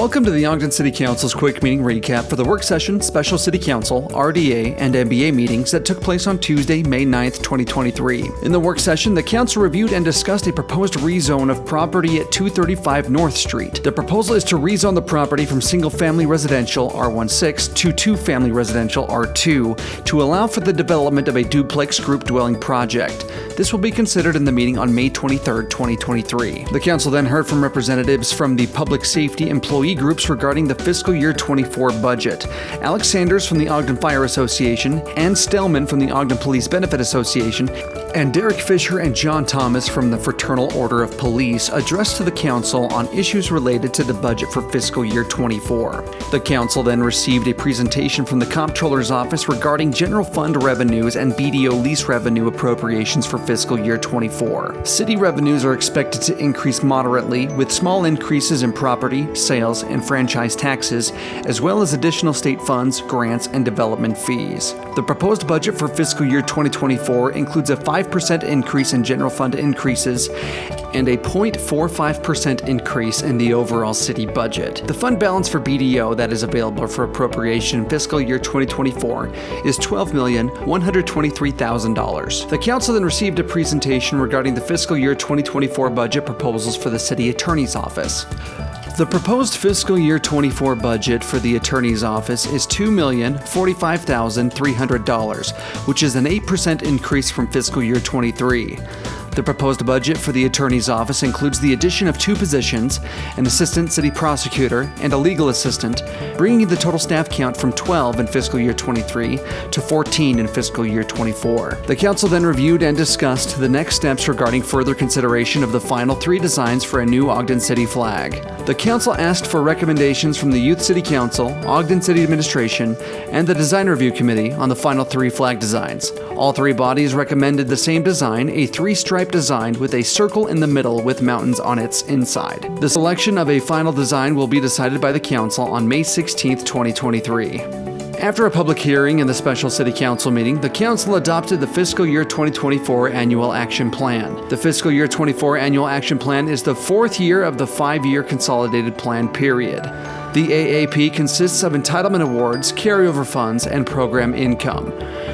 Welcome to the Ogden City Council's quick meeting recap for the work session, special city council, RDA, and MBA meetings that took place on Tuesday, May 9th, 2023. In the work session, the council reviewed and discussed a proposed rezone of property at 235 North Street. The proposal is to rezone the property from single-family residential R16 to two-family residential R2 to allow for the development of a duplex group dwelling project. This will be considered in the meeting on May 23rd, 2023. The council then heard from representatives from the public safety employee groups regarding the fiscal year 24 budget. Alex Sanders from the Ogden Fire Association, Ann Stellman from the Ogden Police Benefit Association, and Derek Fisher and John Thomas from the Fraternal Order of Police addressed to the council on issues related to the budget for fiscal year 24. The council then received a presentation from the Comptroller's Office regarding general fund revenues and BDO lease revenue appropriations for fiscal year 24. City revenues are expected to increase moderately, with small increases in property, sales, and franchise taxes, as well as additional state funds, grants, and development fees. The proposed budget for fiscal year 2024 includes a 5% increase in general fund increases and a 0.45% increase in the overall city budget. The fund balance for BDO that is available for appropriation in fiscal year 2024 is $12,123,000. The council then received a presentation regarding the fiscal year 2024 budget proposals for the city attorney's office. The proposed fiscal year 24 budget for the Attorney's Office is $2,045,300, which is an 8% increase from fiscal year 23. The proposed budget for the Attorney's Office includes the addition of 2 positions, an assistant city prosecutor and a legal assistant, bringing the total staff count from 12 in fiscal year 23 to 14 in fiscal year 24. The council then reviewed and discussed the next steps regarding further consideration of the final 3 designs for a new Ogden City flag. The council asked for recommendations from the Youth City Council, Ogden City Administration, and the Design Review Committee on the final 3 flag designs. All 3 bodies recommended the same design, a 3-stripe design with a circle in the middle with mountains on its inside. The selection of a final design will be decided by the council on May 16, 2023. After a public hearing and the special city council meeting, the council adopted the fiscal year 2024 annual action plan. The fiscal year 24 annual action plan is the 4th year of the 5-year consolidated plan period. The AAP consists of entitlement awards, carryover funds, and program income.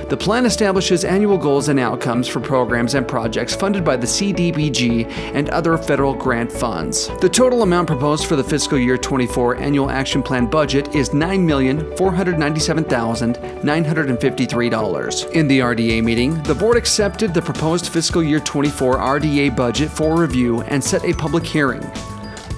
The plan establishes annual goals and outcomes for programs and projects funded by the CDBG and other federal grant funds. The total amount proposed for the fiscal year 24 annual action plan budget is $9,497,953. In the RDA meeting, the board accepted the proposed fiscal year 24 RDA budget for review and set a public hearing.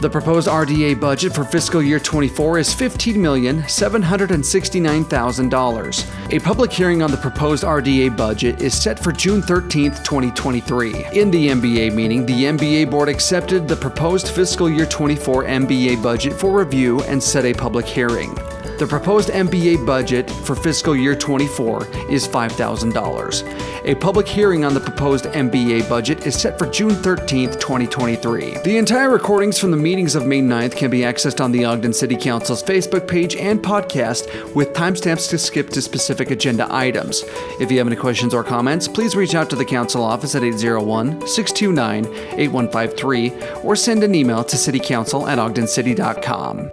The proposed RDA budget for fiscal year 24 is $15,769,000. A public hearing on the proposed RDA budget is set for June 13, 2023. In the MBA meeting, the MBA board accepted the proposed fiscal year 24 MBA budget for review and set a public hearing. The proposed MBA budget for fiscal year 24 is $5,000. A public hearing on the proposed MBA budget is set for June 13, 2023. The entire recordings from the meetings of May 9th can be accessed on the Ogden City Council's Facebook page and podcast with timestamps to skip to specific agenda items. If you have any questions or comments, please reach out to the council office at 801-629-8153 or send an email to citycouncil@ogdencity.com.